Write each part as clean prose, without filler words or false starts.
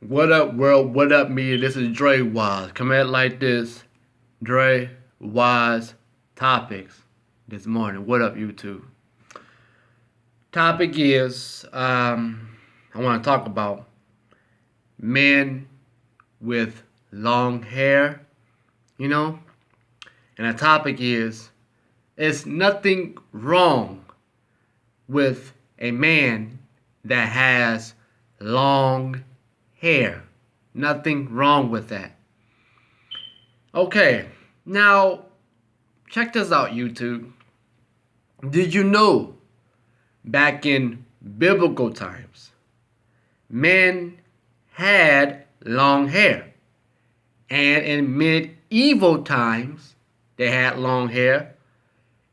What up, world? What up, media? This is Drewize. Come at like this. Drewize Topics this morning. What up, YouTube? Topic is I want to talk about men with long hair, and the topic is it's nothing wrong with a man that has long hair. Nothing wrong with that. Okay, now check this out, YouTube. Did you know back in biblical times, men had long hair? And in medieval times, they had long hair.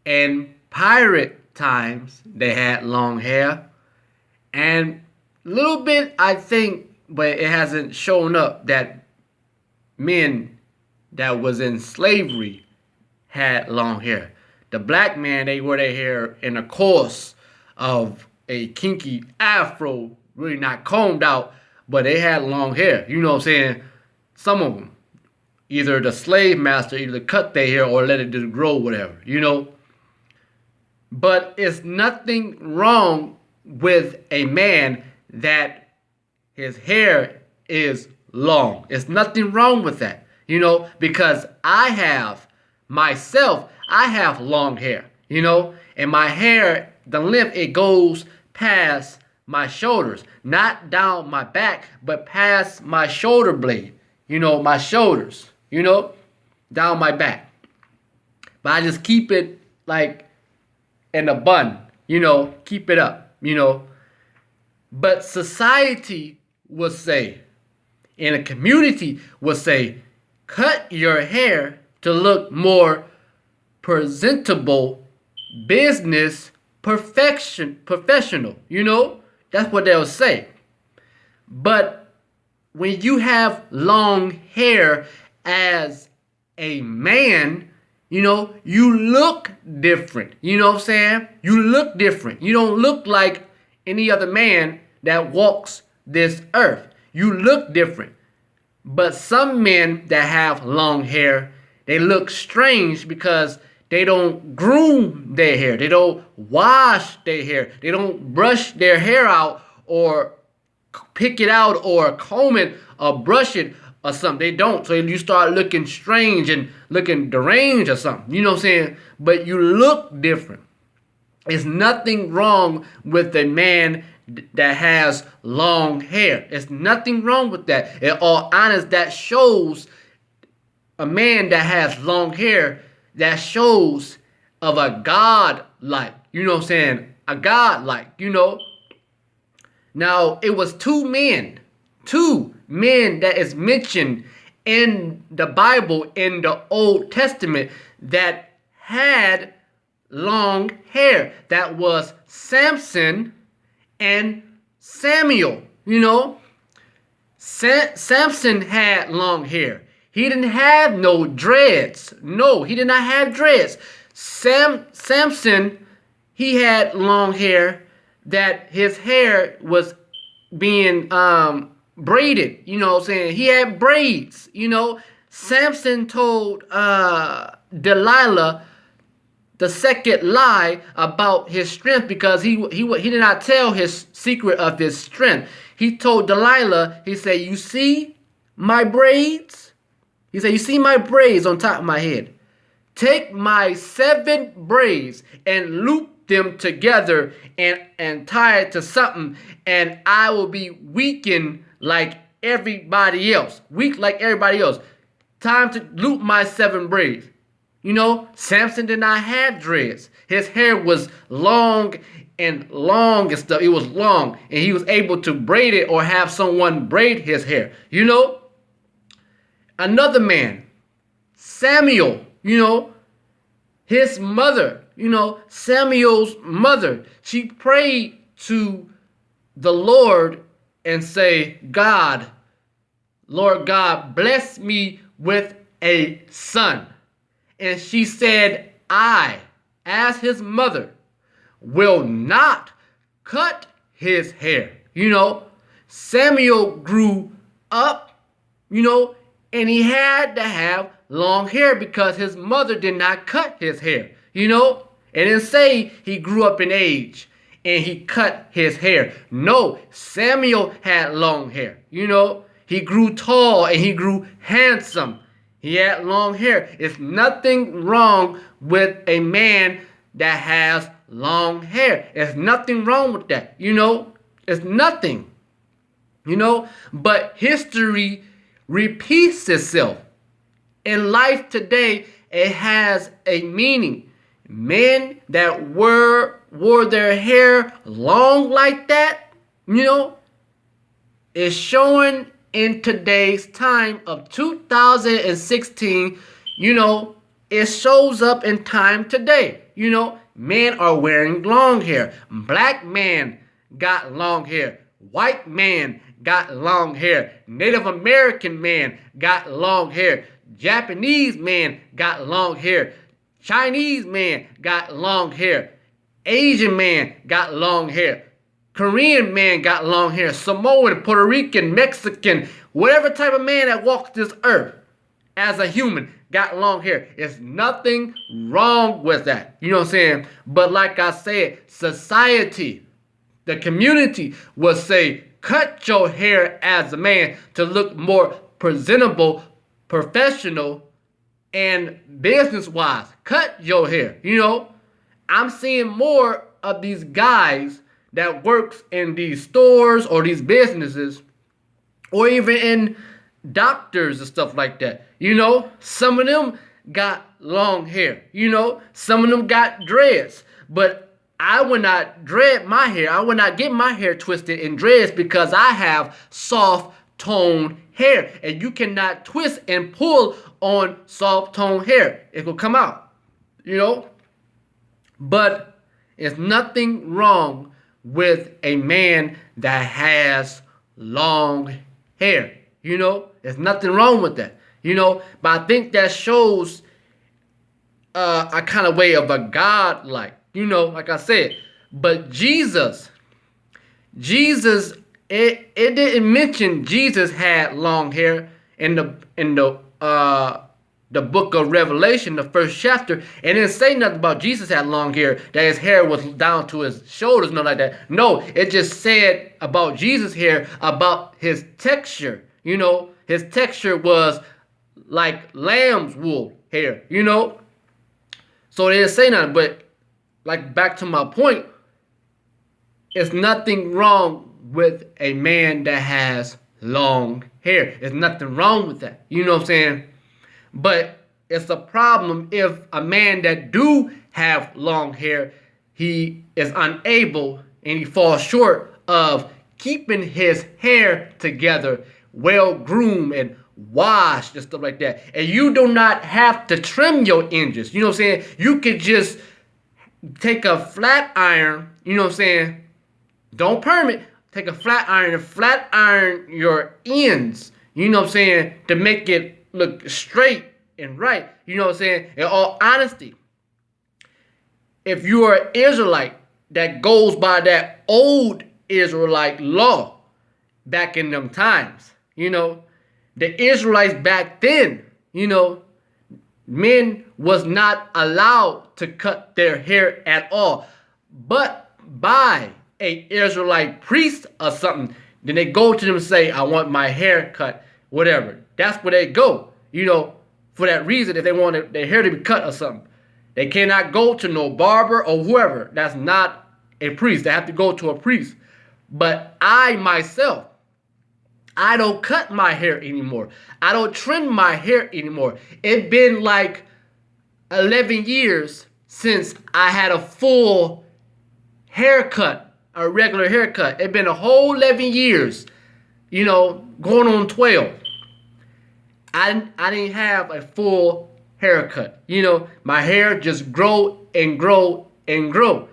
And pirate times, they had long hair. And a little bit, I think, but it hasn't shown up that men that was in slavery had long hair. The black man, they wear their hair in a course of a kinky afro, really not combed out, but they had long hair. You know what I'm saying? Some of them, either the slave master either cut their hair or let it just grow, whatever. But it's nothing wrong with a man that his hair is long. It's nothing wrong with that, because I have long hair, and my hair, the length, it goes past my shoulders, not down my back, but past my shoulder blade, my shoulders, down my back. But I just keep it like in a bun, keep it up, But society would say, and a community would say, cut your hair to look more presentable, business professional. That's what they'll say. But when you have long hair as a man, you look different. You know what I'm saying? You look different. You don't look like any other man that walks this earth. You look different. But some men that have long hair, they look strange because they don't groom their hair. They don't wash their hair. They don't brush their hair out or pick it out or comb it or brush it or something. They don't. So you start looking strange and looking deranged or something. You know what I'm saying? But you look different. There's nothing wrong with a man that has long hair. There's nothing wrong with that. In all honesty, that shows a man that has long hair, that shows of a God-like. You know what I'm saying? A God-like, Now, it was two men that is mentioned in the Bible, in the Old Testament, that had long hair. That was Samson and Samuel. Samson had long hair. He didn't have no dreads. No, he did not have dreads. Samson, he had long hair that his hair was being braided. You know what I'm saying? He had braids. Samson told Delilah the second lie about his strength, because he did not tell his secret of his strength. He told Delilah, he said, you see my braids? He said, you see my braids on top of my head? Take my 7 braids and loop them together and tie it to something, and I will be weakened like everybody else. Weak like everybody else. Time to loop my 7 braids. Samson did not have dreads. His hair was long and stuff. It was long, and he was able to braid it or have someone braid his hair. Another man, Samuel, his mother, Samuel's mother, she prayed to the Lord and say, Lord God, bless me with a son. And she said, I, as his mother, will not cut his hair. Samuel grew up, and he had to have long hair because his mother did not cut his hair, And then say he grew up in age and he cut his hair. No, Samuel had long hair, He grew tall and he grew handsome. He had long hair. It's nothing wrong with a man that has long hair. There's nothing wrong with that, It's nothing, But history repeats itself. In life today, it has a meaning. Men that wore their hair long like that, is showing in today's time of 2016, it shows up in time today. Men are wearing long hair. Black man got long hair. White man got long hair. Native American man got long hair. Japanese man got long hair. Chinese man got long hair. Asian man got long hair. Korean man got long hair. Samoan, Puerto Rican, Mexican, whatever type of man that walks this earth as a human got long hair. There's nothing wrong with that. You know what I'm saying? But like I said, society, the community will say, cut your hair as a man to look more presentable, professional, and business-wise. Cut your hair, I'm seeing more of these guys that works in these stores or these businesses or even in doctors and stuff like that. Some of them got long hair. Some of them got dreads. But I would not dread my hair. I would not get my hair twisted in dreads because I have soft toned hair. And you cannot twist and pull on soft toned hair. It will come out. But there's nothing wrong with a man that has long hair. There's nothing wrong with that. But I think that shows a kind of way of a God like, like I said. But Jesus, it didn't mention Jesus had long hair in the book of Revelation, the first chapter, and didn't say nothing about Jesus had long hair, that his hair was down to his shoulders, nothing like that. No, it just said about Jesus' hair, about his texture. His texture was like lamb's wool hair, So they didn't say nothing, but like back to my point, it's nothing wrong with a man that has long hair. There's nothing wrong with that. You know what I'm saying? But it's a problem if a man that do have long hair, he is unable and he falls short of keeping his hair together, well groomed and washed and stuff like that. And you do not have to trim your edges. You know what I'm saying? You could just take a flat iron, Don't perm it. Take a flat iron and flat iron your ends, to make it look straight and right. In all honesty, if you are an Israelite that goes by that old Israelite law back in them times, the Israelites back then, men was not allowed to cut their hair at all, but by a Israelite priest or something, then they go to them and say, I want my hair cut, whatever. That's where they go, for that reason, if they want their hair to be cut or something. They cannot go to no barber or whoever. That's not a priest. They have to go to a priest. But I myself, I don't cut my hair anymore. I don't trim my hair anymore. It's been like 11 years since I had a full haircut, a regular haircut. It's been a whole 11 years, going on 12. I didn't have a full haircut. My hair just grow and grow and grow,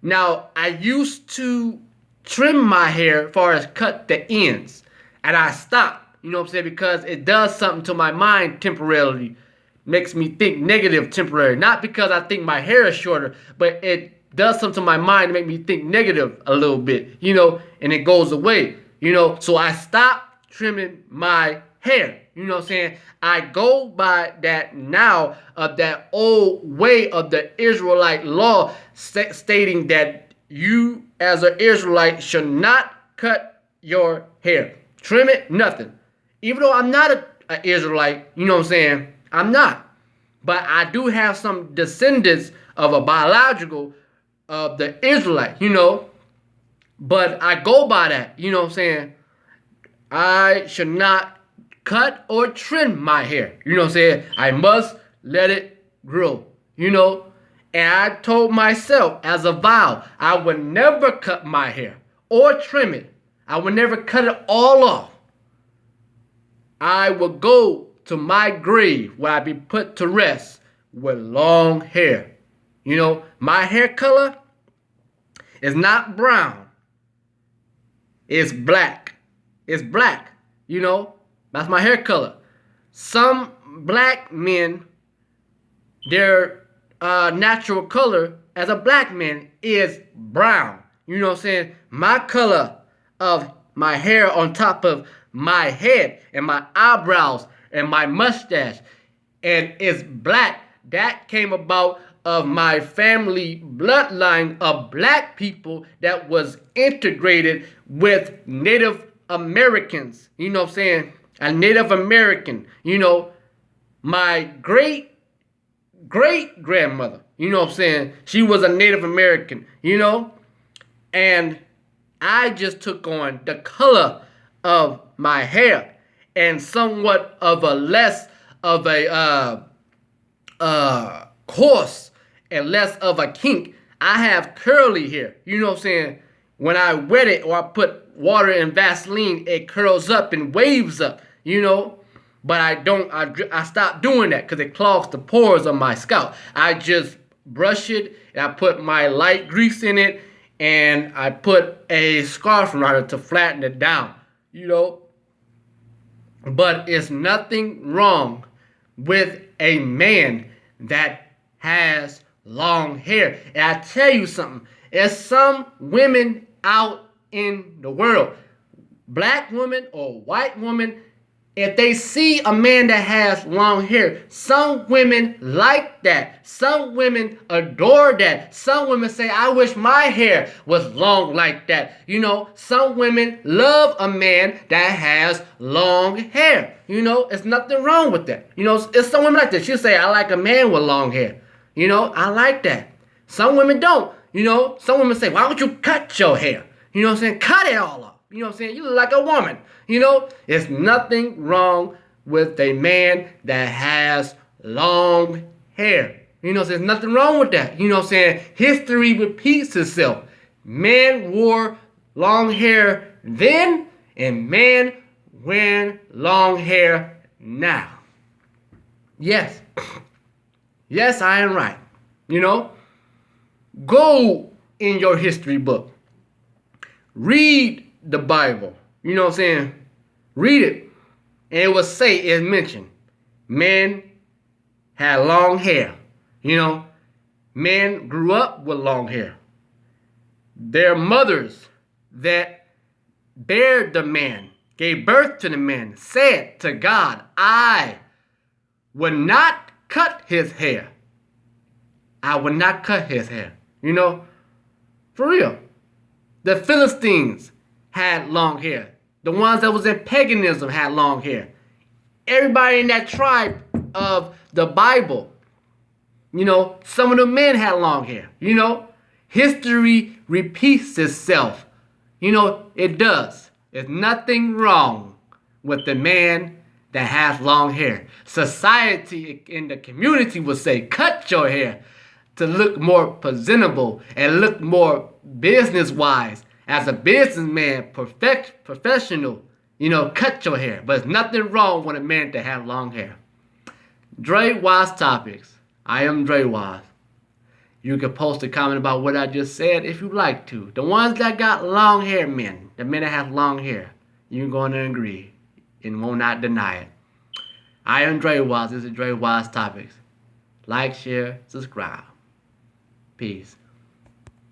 Now, I used to trim my hair as far as cut the ends. And I stopped, because it does something to my mind temporarily. Makes me think negative temporarily. Not because I think my hair is shorter, but it does something to my mind to make me think negative a little bit, and it goes away, So I stopped trimming my hair. You know what I'm saying? I go by that now of that old way of the Israelite law stating that you as an Israelite should not cut your hair. Trim it, nothing. Even though I'm not an Israelite, you know what I'm saying? I'm not. But I do have some descendants of a biological of the Israelite, you know. But I go by that, you know what I'm saying? I should not cut or trim my hair. You know what I'm saying? I must let it grow, you know. And I told myself as a vow, I would never cut my hair or trim it. I would never cut it all off. I would go to my grave where I be put to rest with long hair. You know, my hair color is not brown. It's black. It's black. You know, that's my hair color. Some black men, their natural color as a black man is brown. You know what I'm saying? My color of my hair on top of my head and my eyebrows and my mustache and it's black. That came about of my family bloodline of black people that was integrated with Native Americans. You know what I'm saying? A Native American. You know, my great grandmother, you know what I'm saying? She was a Native American, you know? And I just took on the color of my hair and somewhat of a less of a coarse and less of a kink. I have curly hair, you know what I'm saying? When I wet it or I put water and Vaseline, it curls up and waves up, you know? But I stopped doing that because it clogs the pores of my scalp. I just brush it and I put my light grease in it and I put a scarf around it to flatten it down, you know. But it's nothing wrong with a man that has long hair. And I tell you something, there's some women out in the world, black women or white women, if they see a man that has long hair, some women like that. Some women adore that. Some women say, I wish my hair was long like that. You know, some women love a man that has long hair. You know, it's nothing wrong with that. You know, it's some women like that. She'll say, I like a man with long hair. You know, I like that. Some women don't. You know, some women say, why don't you cut your hair? You know what I'm saying? Cut it all off. You know what I'm saying? You look like a woman. You know, there's nothing wrong with a man that has long hair. You know, there's nothing wrong with that. You know what I'm saying? History repeats itself. Men wore long hair then, and men wear long hair now. Yes. Yes, I am right. You know, go in your history book. Read the Bible. You know what I'm saying? Read it. And it will say, it's mentioned, men had long hair. You know, men grew up with long hair. Their mothers that bared the man, gave birth to the man, said to God, I would not cut his hair. I would not cut his hair. You know, for real. The Philistines had long hair. The ones that was in paganism had long hair. Everybody in that tribe of the Bible, you know, some of the men had long hair. You know, history repeats itself. You know, it does. There's nothing wrong with the man that has long hair. Society in the community would say, cut your hair to look more presentable and look more business-wise. As a businessman, professional, you know, cut your hair. But there's nothing wrong with a man that have long hair. Drewize Topics. I am Drewize. You can post a comment about what I just said if you like to. The ones that got long hair men, the men that have long hair, you're going to agree and will not deny it. I am Drewize. This is Drewize Topics. Like, share, subscribe. Peace.